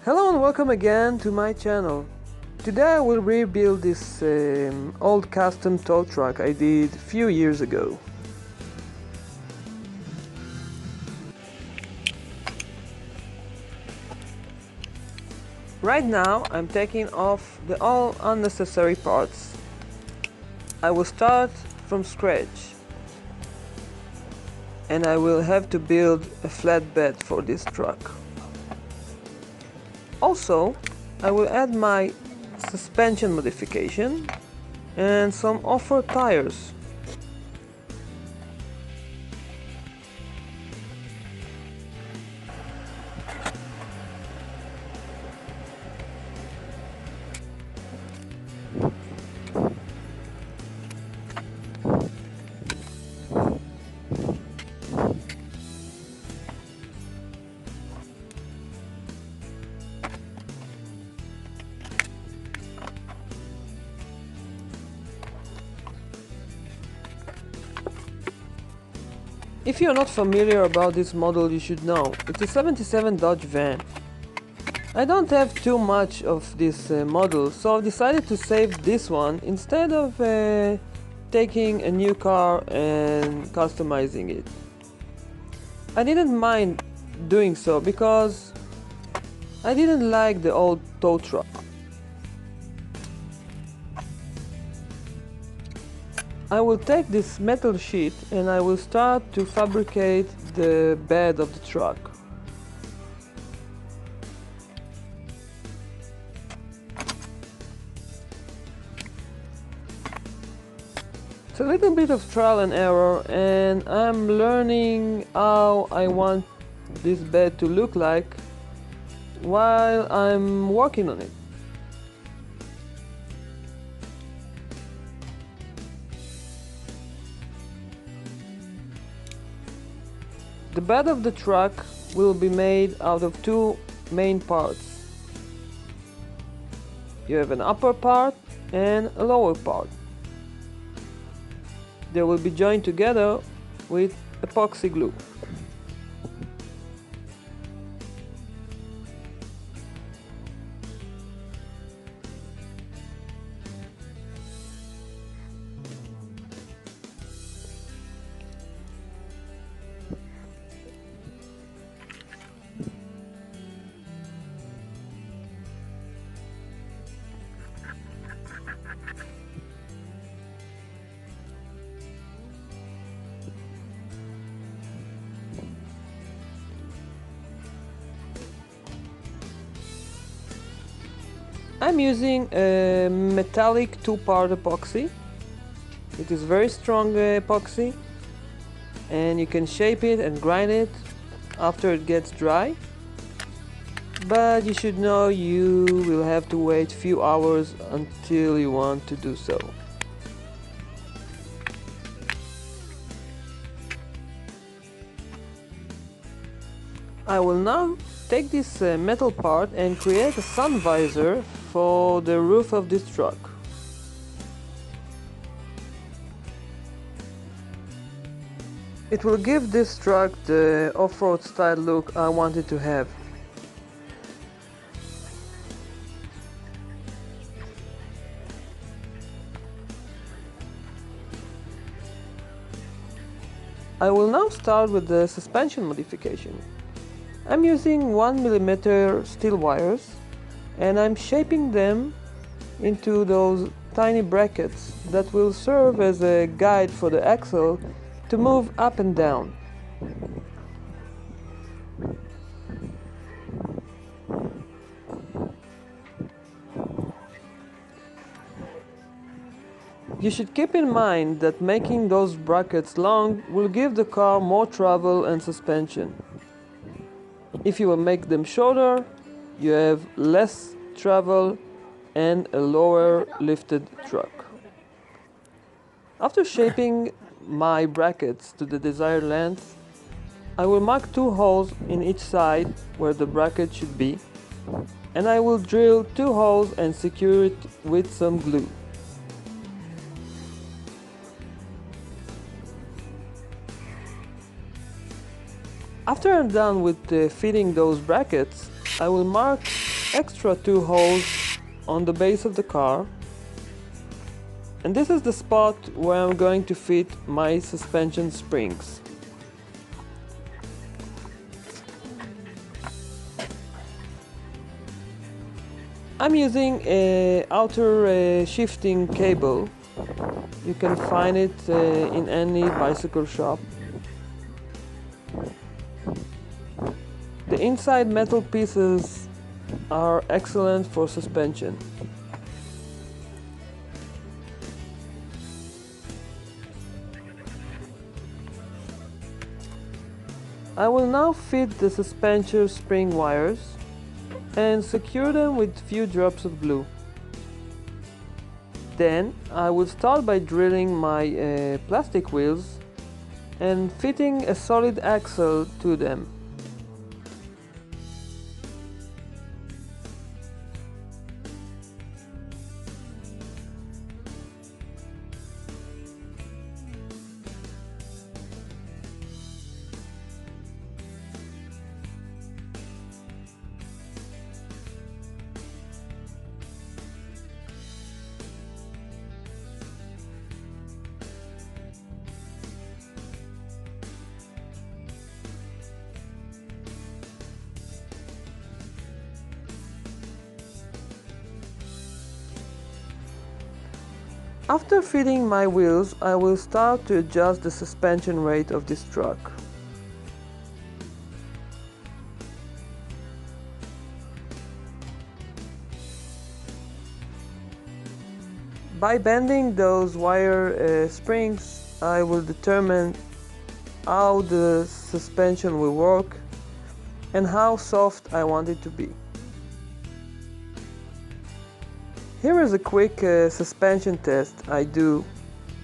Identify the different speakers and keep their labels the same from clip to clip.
Speaker 1: Hello and welcome again to my channel. Today I will rebuild this old custom tow truck I did a few years ago. Right now I'm taking off the all unnecessary parts. I will start from scratch and I will have to build a flatbed for this truck. Also, I will add my suspension modification and some off-road tires. If you're not familiar about this model, you should know. It's a 77 Dodge van. I don't have too much of this model, so I've decided to save this one instead of taking a new car and customizing it. I didn't mind doing so because I didn't like the old tow truck. I will take this metal sheet and I will start to fabricate the bed of the truck. It's a little bit of trial and error, and I'm learning how I want this bed to look like while I'm working on it. The bed of the truck will be made out of two main parts. You have an upper part and a lower part. They will be joined together with epoxy glue. I'm using a metallic two-part epoxy. It is very strong epoxy, and you can shape it and grind it after it gets dry. But you should know you will have to wait a few hours until you want to do so. I will now take this metal part and create a sun visor for the roof of this truck. It will give this truck the off-road style look I wanted to have. I will now start with the suspension modification. I'm using 1mm steel wires and I'm shaping them into those tiny brackets that will serve as a guide for the axle to move up and down. You should keep in mind that making those brackets long will give the car more travel and suspension. If you will make them shorter, you have less travel and a lower lifted truck. After shaping my brackets to the desired length, I will mark two holes in each side where the bracket should be, and I will drill two holes and secure it with some glue. After I'm done with fitting those brackets, I will mark extra two holes on the base of the car, and this is the spot where I'm going to fit my suspension springs. I'm using a outer shifting cable. You can find it in any bicycle shop. The inside metal pieces are excellent for suspension. I will now fit the suspension spring wires and secure them with few drops of glue. Then I will start by drilling my plastic wheels and fitting a solid axle to them. After fitting my wheels, I will start to adjust the suspension rate of this truck. By bending those wire springs, I will determine how the suspension will work and how soft I want it to be. Here is a quick suspension test I do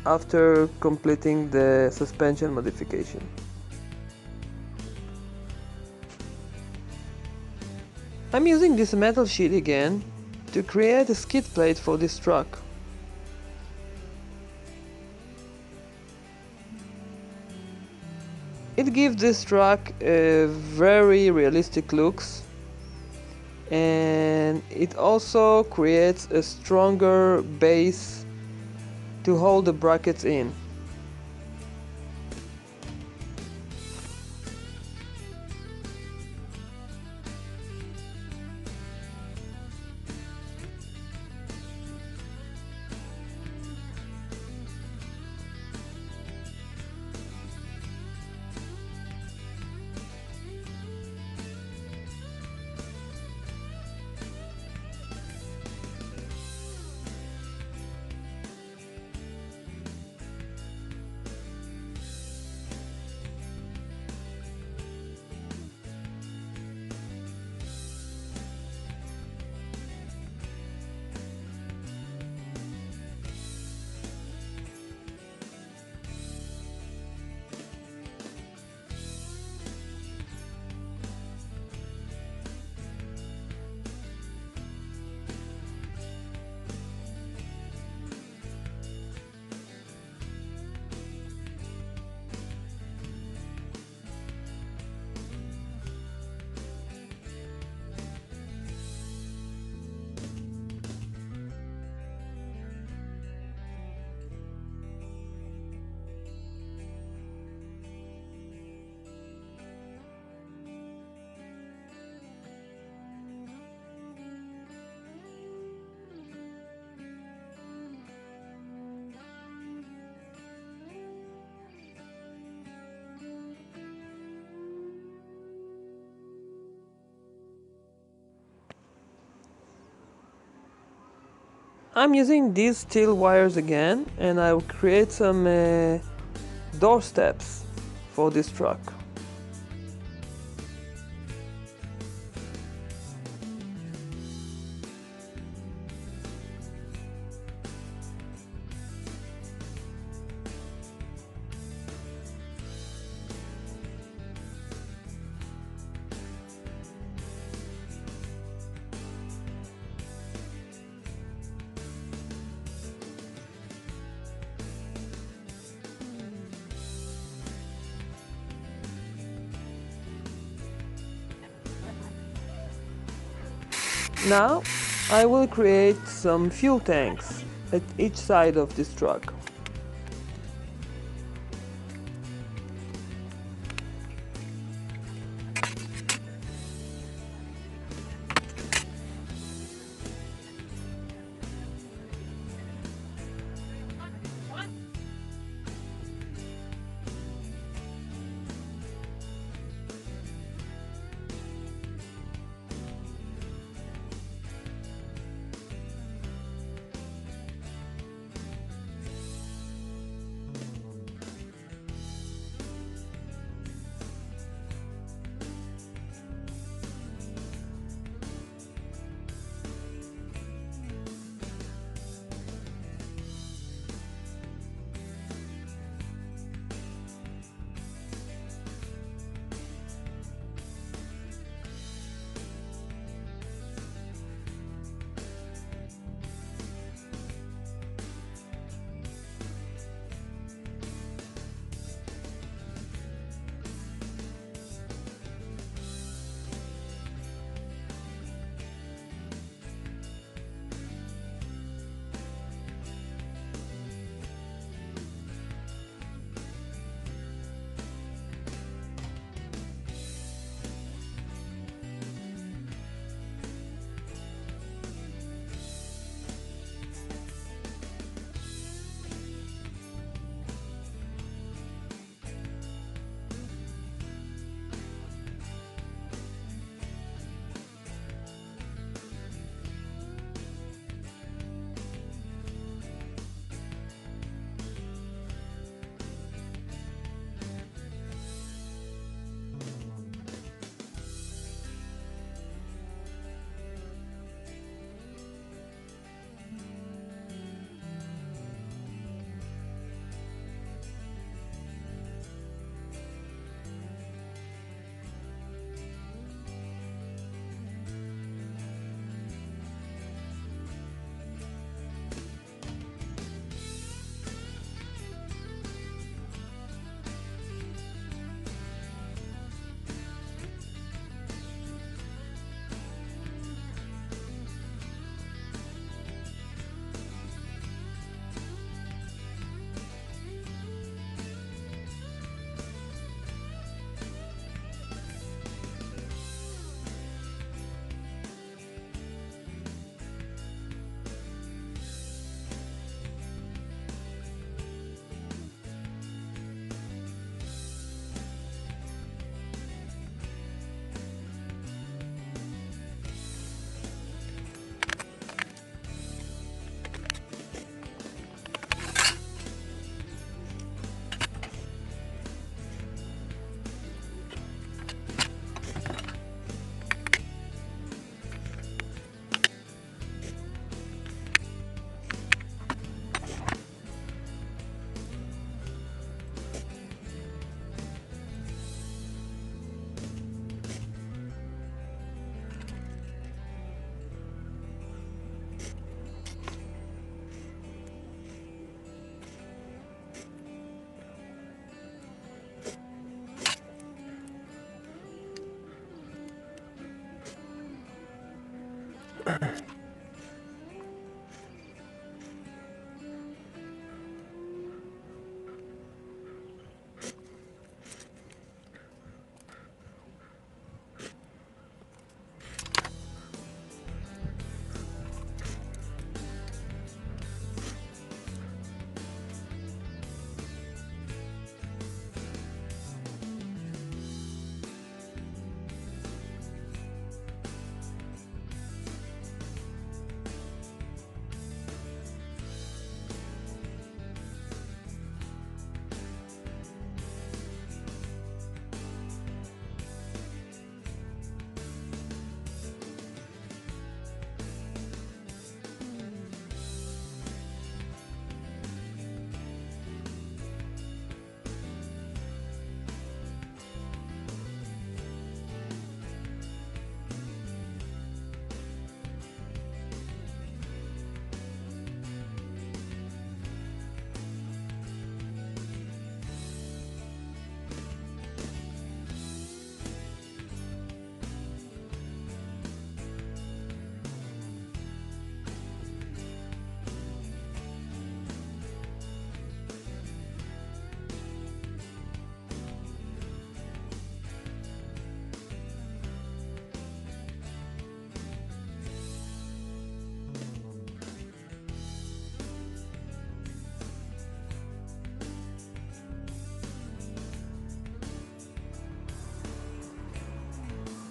Speaker 1: after completing the suspension modification. I'm using this metal sheet again to create a skid plate for this truck. It gives this truck a very realistic looks, and it also creates a stronger base to hold the brackets in. I'm using these steel wires again, and I will create some door steps for this truck. Now I will create some fuel tanks at each side of this truck.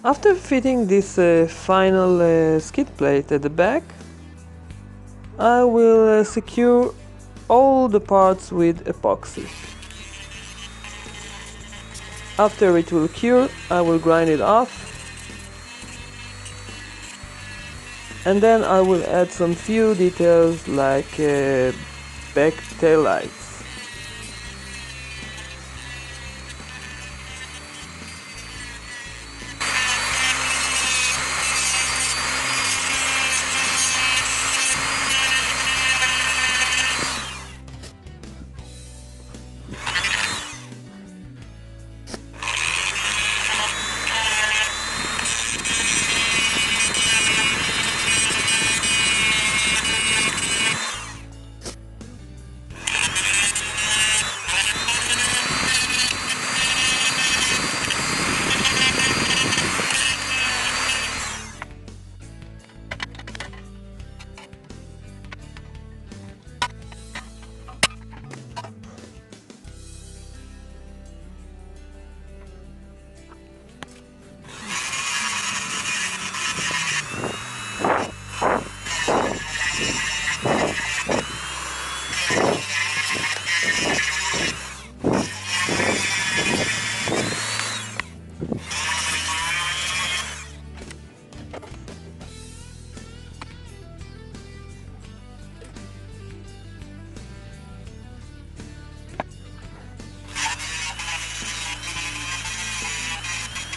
Speaker 1: After fitting this final skid plate at the back, I will secure all the parts with epoxy. After it will cure, I will grind it off, and then I will add some few details like back tail lights.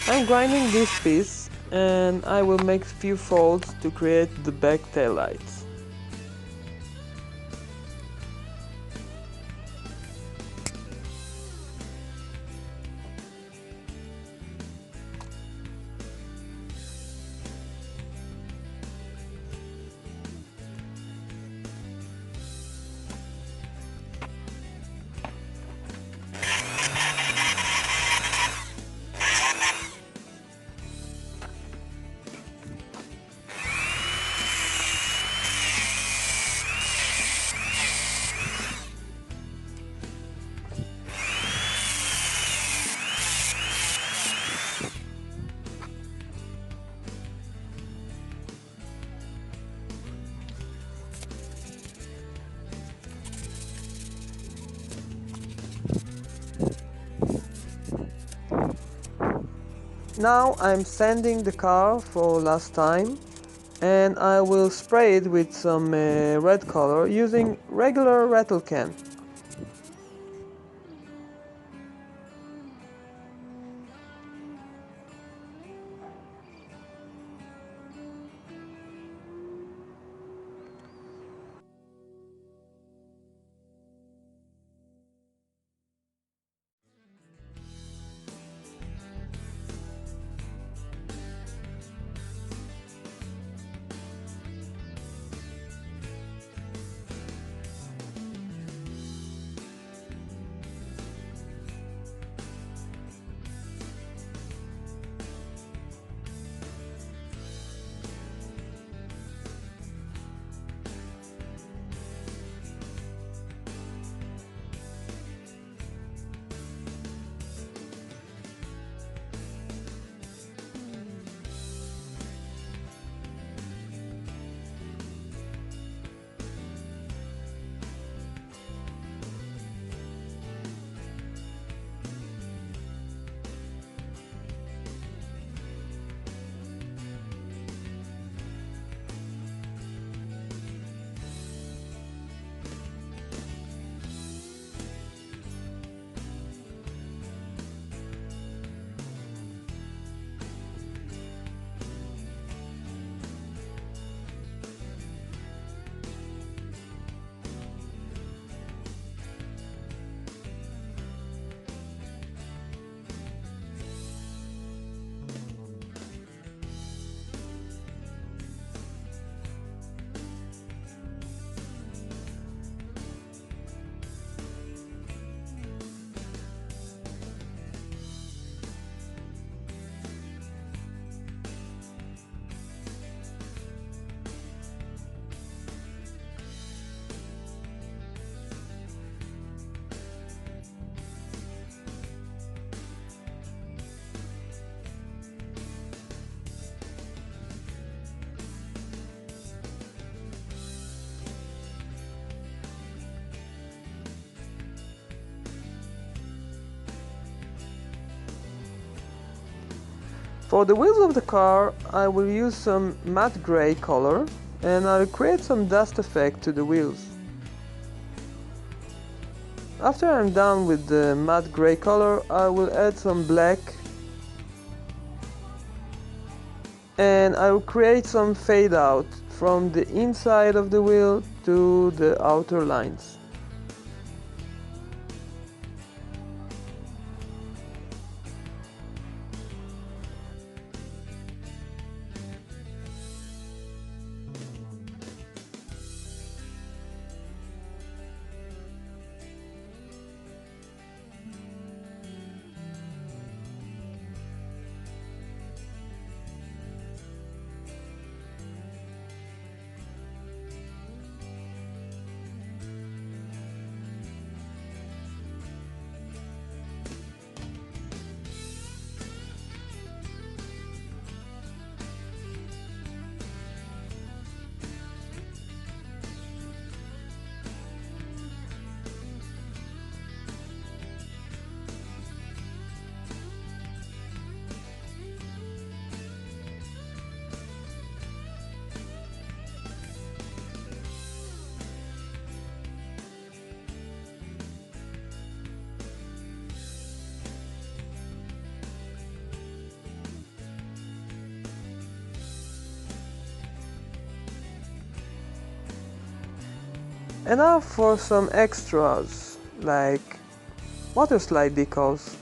Speaker 1: I'm grinding this piece and I will make few folds to create the back tail lights. Now I'm sanding the car for last time, and I will spray it with some red color using regular rattle can. For the wheels of the car, I will use some matte gray color and I'll create some dust effect to the wheels. After I'm done with the matte gray color, I will add some black and I will create some fade out from the inside of the wheel to the outer lines. And now for some extras, like water slide decals.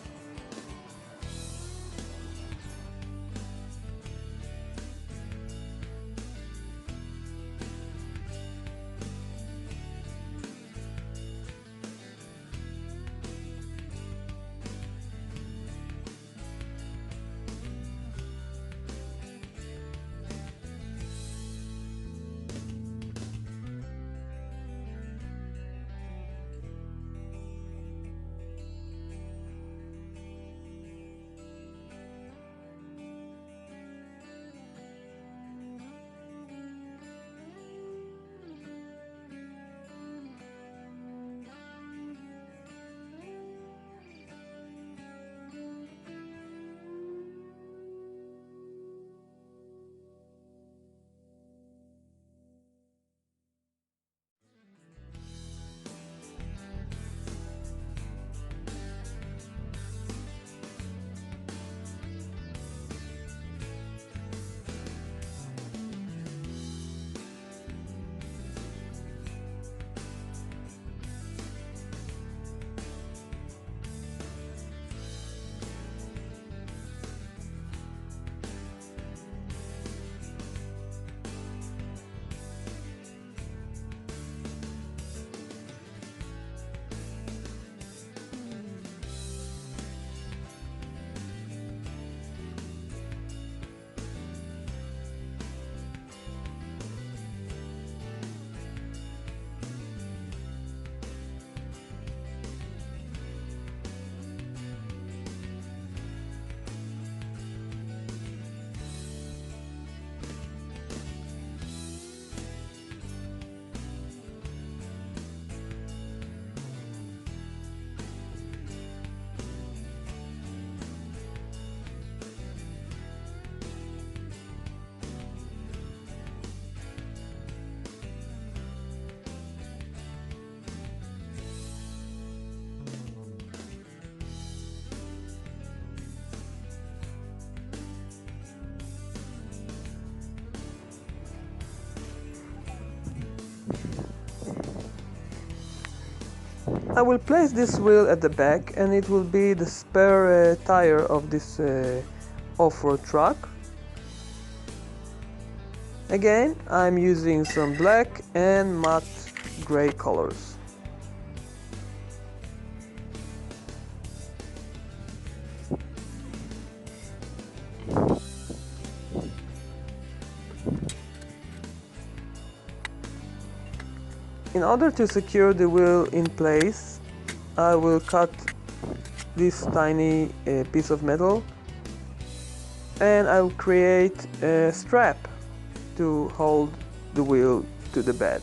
Speaker 1: I will place this wheel at the back and it will be the spare tire of this off-road truck. Again, I'm using some black and matte gray colors. In order to secure the wheel in place, I will cut this tiny piece of metal and I will create a strap to hold the wheel to the bed.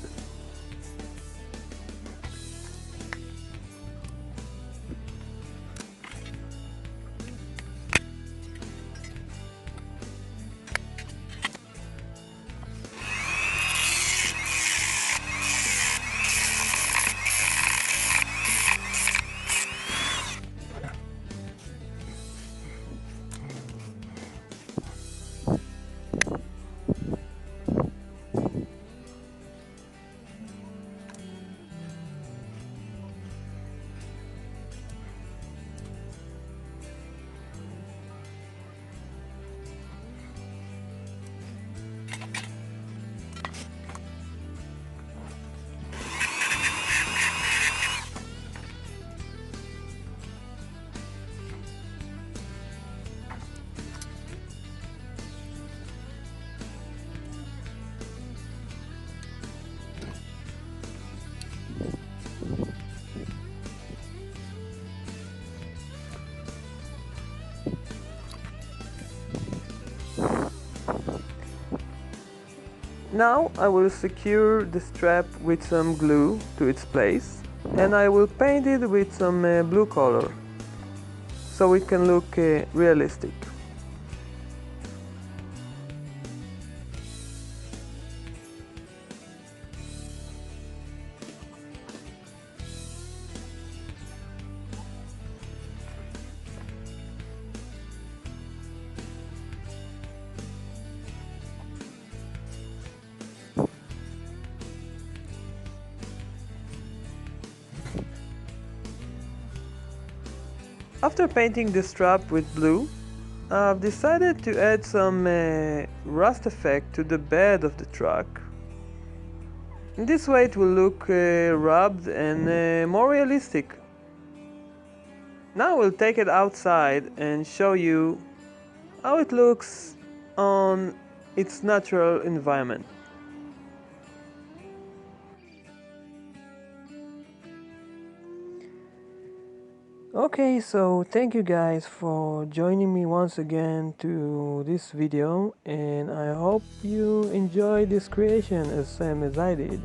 Speaker 1: Now I will secure the strap with some glue to its place, and I will paint it with some blue color so it can look realistic. After painting the strap with blue, I've decided to add some rust effect to the bed of the truck. In this way it will look rubbed and more realistic. Now we'll take it outside and show you how it looks on its natural environment. Okay, so thank you guys for joining me once again to this video, and I hope you enjoyed this creation as same as I did.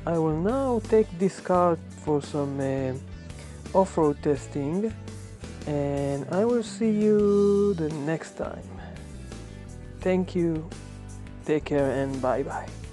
Speaker 1: I will now take this car for some off-road testing, and I will see you the next time. Thank you, take care, and bye bye.